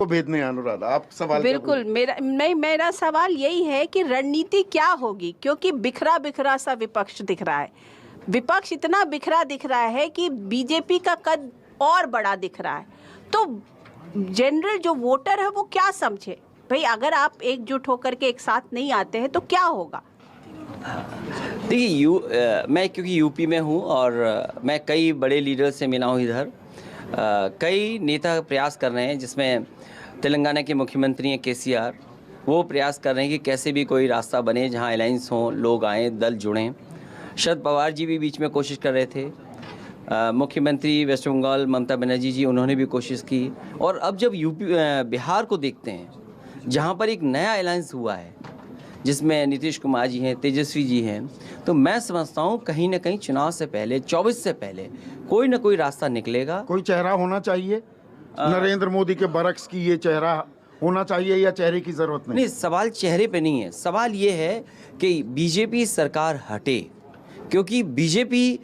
को भेदने अनुराधा, आप सवाल बिल्कुल, मेरा सवाल यही है कि रणनीति क्या होगी, क्योंकि बिखरा बिखरा सा विपक्ष दिख रहा है। विपक्ष इतना बिखरा दिख रहा है कि बीजेपी का कद और बड़ा दिख रहा है। तो जनरल जो वोटर है वो क्या समझे भाई, अगर आप एकजुट होकर के एक साथ नहीं आते हैं तो क्या होगा? देखिए मैं क्योंकि यूपी में हूँ और मैं कई बड़े लीडर से मिला हूँ इधर। कई नेता प्रयास कर रहे हैं, जिसमें तेलंगाना के मुख्यमंत्री हैं केसीआर, वो प्रयास कर रहे हैं कि कैसे भी कोई रास्ता बने जहां अलायंस हो, लोग आएँ, दल जुड़ें। शरद पवार जी भी बीच में कोशिश कर रहे थे। मुख्यमंत्री वेस्ट बंगाल ममता बनर्जी जी, उन्होंने भी कोशिश की। और अब जब बिहार को देखते हैं, जहां पर एक नया अलायंस हुआ है जिसमें नीतीश कुमार जी हैं, तेजस्वी जी हैं, तो मैं समझता हूं कहीं ना कहीं चुनाव से पहले, 24 से पहले कोई ना कोई रास्ता निकलेगा। कोई चेहरा होना चाहिए, नरेंद्र मोदी के बरक्स की ये चेहरा होना चाहिए या चेहरे की जरूरत नहीं? सवाल चेहरे पे नहीं है, सवाल ये है कि बीजेपी सरकार हटे, क्योंकि बीजेपी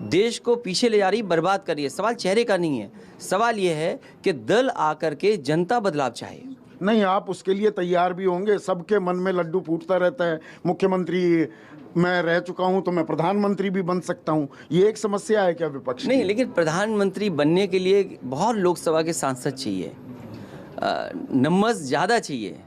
देश को पीछे ले जा रही, बर्बाद कर रही है। सवाल चेहरे का नहीं है, सवाल ये है कि दल आकर के जनता बदलाव चाहे। नहीं, आप उसके लिए तैयार भी होंगे? सबके मन में लड्डू फूटता रहता है, मुख्यमंत्री मैं रह चुका हूं तो मैं प्रधानमंत्री भी बन सकता हूं, ये एक समस्या है क्या विपक्ष? नहीं, लेकिन प्रधानमंत्री बनने के लिए बहुत लोकसभा के सांसद चाहिए, नंबर्स ज़्यादा चाहिए,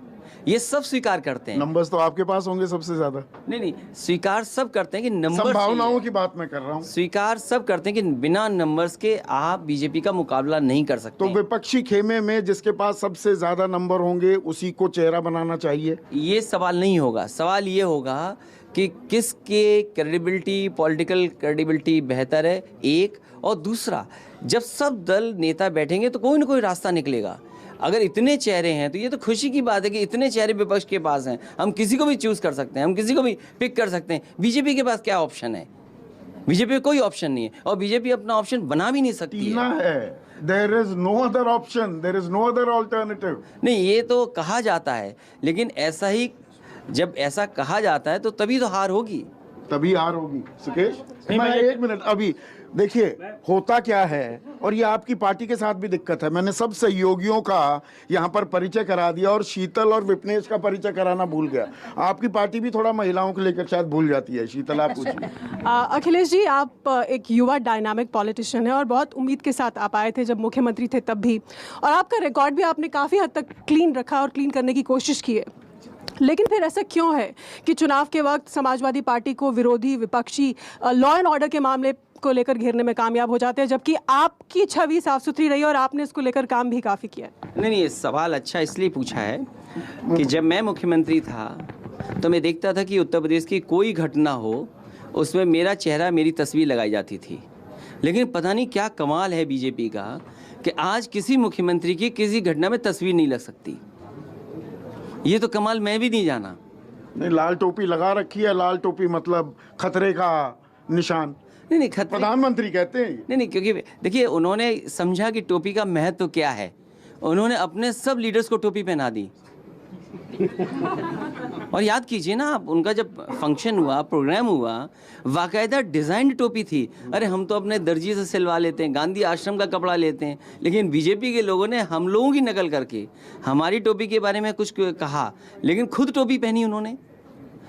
ये सब स्वीकार करते हैं। नंबर्स तो आपके पास होंगे सबसे ज्यादा। नहीं, स्वीकार सब करते हैं कि नंबर, संभावनाओं की बात मैं कर रहा हूँ। स्वीकार सब करते हैं कि बिना नंबर्स के आप बीजेपी का मुकाबला नहीं कर सकते। तो विपक्षी खेमे में जिसके पास सबसे ज्यादा नंबर होंगे उसी को चेहरा बनाना चाहिए? ये सवाल नहीं होगा, सवाल ये होगा कि किसके क्रेडिबिलिटी, पॉलिटिकल क्रेडिबिलिटी बेहतर है, एक। और दूसरा, जब सब दल नेता बैठेंगे तो कोई ना कोई रास्ता निकलेगा। अगर इतने चेहरे हैं तो ये तो खुशी की बात है कि इतने चेहरे विपक्ष के पास हैं, हम किसी को भी चूज कर सकते हैं, हम किसी को भी पिक कर सकते हैं। बीजेपी के पास क्या ऑप्शन है? बीजेपी का कोई ऑप्शन नहीं है, और बीजेपी अपना ऑप्शन बना भी नहीं सकती है। There is no other option, there is no other alternative। नहीं, ये तो कहा जाता है, लेकिन ऐसा ही, जब ऐसा कहा जाता है तो तभी तो हार होगी, तभी हार होगी। सुकेश, मैं एक मिनट, अभी देखिए होता क्या है, और ये आपकी पार्टी के साथ भी दिक्कत है। मैंने सब सहयोगियों का यहाँ पर परिचय करा दिया और शीतल और विपनेश का परिचय कराना भूल गया। आपकी पार्टी भी थोड़ा महिलाओं को लेकर शायद भूल जाती है। शीतल, आप पूछिए। अखिलेश जी, आप एक युवा डायनामिक पॉलिटिशियन है और बहुत उम्मीद के साथ आप आए थे जब मुख्यमंत्री थे तब भी, और आपका रिकॉर्ड भी आपने काफ़ी हद तक क्लीन रखा और क्लीन करने की कोशिश की है। लेकिन फिर ऐसा क्यों है कि चुनाव के वक्त समाजवादी पार्टी को विरोधी विपक्षी लॉ एंड ऑर्डर के मामले को लेकर घेरने में कामयाब हो जाते हैं, जबकि आपकी छवि साफ सुथरी रही और आपने इसको लेकर काम भी काफ़ी किया? नहीं, ये सवाल अच्छा इसलिए पूछा है कि जब मैं मुख्यमंत्री था तो मैं देखता था कि उत्तर प्रदेश की कोई घटना हो उसमें मेरा चेहरा, मेरी तस्वीर लगाई जाती थी। लेकिन पता नहीं क्या कमाल है बीजेपी का कि आज किसी मुख्यमंत्री की किसी घटना में तस्वीर नहीं लग सकती। ये तो कमाल मैं भी नहीं जाना। नहीं, लाल टोपी लगा रखी है, लाल टोपी मतलब खतरे का निशान। नहीं, प्रधानमंत्री कहते हैं। नहीं, क्योंकि देखिए उन्होंने समझा कि टोपी का महत्व क्या है, उन्होंने अपने सब लीडर्स को टोपी पहना दी। और याद कीजिए ना आप, उनका जब फंक्शन हुआ, प्रोग्राम हुआ, बाकायदा डिज़ाइंड टोपी थी। अरे हम तो अपने दर्जी से सिलवा लेते हैं, गांधी आश्रम का कपड़ा लेते हैं, लेकिन बीजेपी के लोगों ने हम लोगों की नकल करके हमारी टोपी के बारे में कुछ कहा, लेकिन खुद टोपी पहनी उन्होंने।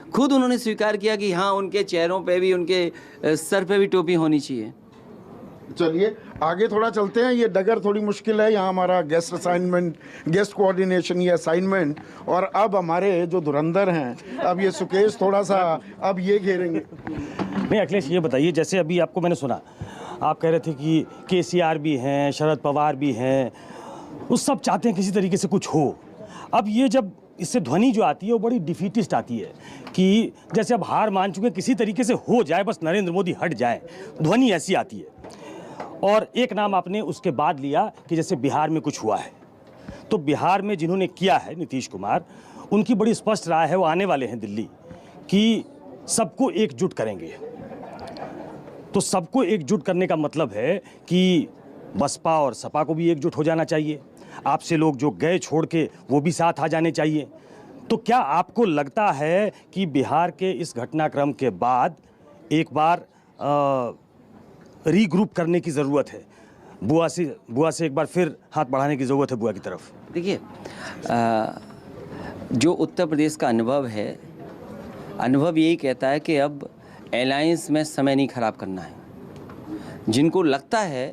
खुद उन्होंने स्वीकार किया कि हाँ, उनके चेहरों पे भी, उनके सर पे भी टोपी होनी चाहिए। चलिए आगे थोड़ा चलते हैं। ये डगर थोड़ी मुश्किल है, यहाँ हमारा गेस्ट असाइनमेंट, गेस्ट कोऑर्डिनेशन, ये असाइनमेंट। और अब हमारे जो धुरंधर हैं, अब ये सुकेश थोड़ा सा अब ये घेरेंगे। नहीं अखिलेश, ये बताइए, जैसे अभी आपको मैंने सुना, आप कह रहे थे कि केसीआर भी हैं, शरद पवार भी हैं, वो सब चाहते हैं किसी तरीके से कुछ हो। अब ये जब इससे ध्वनि जो आती है वो बड़ी डिफीटिस्ट आती है कि जैसे अब हार मान चुके, किसी तरीके से हो जाए, बस नरेंद्र मोदी हट जाए, ध्वनि ऐसी आती है। और एक नाम आपने उसके बाद लिया कि जैसे बिहार में कुछ हुआ है, तो बिहार में जिन्होंने किया है नीतीश कुमार, उनकी बड़ी स्पष्ट राय है, वो आने वाले हैं दिल्ली, कि सबको एकजुट करेंगे। तो सबको एकजुट करने का मतलब है कि बसपा और सपा को भी एकजुट हो जाना चाहिए, आपसे लोग जो गए छोड़ के वो भी साथ आ जाने चाहिए। तो क्या आपको लगता है कि बिहार के इस घटनाक्रम के बाद एक बार रीग्रुप करने की ज़रूरत है? बुआ से एक बार फिर हाथ बढ़ाने की ज़रूरत है बुआ की तरफ? देखिए, जो उत्तर प्रदेश का अनुभव है, अनुभव यही कहता है कि अब अलायंस में समय नहीं खराब करना है। जिनको लगता है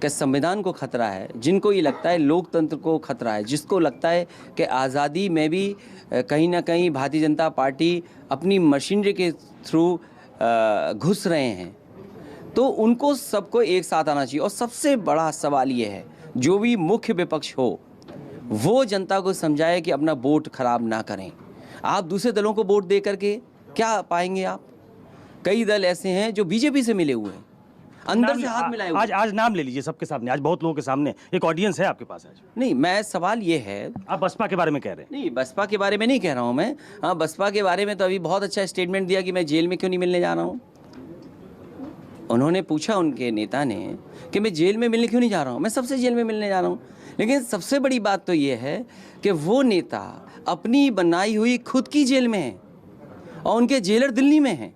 कि संविधान को खतरा है, जिनको ये लगता है लोकतंत्र को खतरा है, जिसको लगता है कि आज़ादी में भी कहीं ना कहीं भारतीय जनता पार्टी अपनी मशीनरी के थ्रू घुस रहे हैं, तो उनको सबको एक साथ आना चाहिए। और सबसे बड़ा सवाल ये है, जो भी मुख्य विपक्ष हो वो जनता को समझाए कि अपना वोट खराब ना करें। आप दूसरे दलों को वोट दे करके क्या पाएंगे? आप कई दल ऐसे हैं जो बीजेपी से मिले हुए हैं, अंदर से हाथ मिलाए हुए हैं। आज नाम ले लीजिए सबके सामने, आज बहुत लोगों के सामने, एक ऑडियंस है आपके पास आज। नहीं, मैं सवाल ये है, आप बसपा के बारे में कह रहे हैं? नहीं, बसपा के बारे में नहीं कह रहा हूँ मैं। हाँ, बसपा के बारे में तो अभी बहुत अच्छा स्टेटमेंट दिया कि मैं जेल में क्यों नहीं मिलने जा रहा हूँ। उन्होंने पूछा उनके नेता ने कि मैं जेल में मिलने क्यों नहीं जा रहा हूँ। मैं सबसे जेल में मिलने जा रहा हूँ। लेकिन सबसे बड़ी बात तो ये है कि वो नेता अपनी बनाई हुई खुद की जेल में है और उनके जेलर दिल्ली में हैं।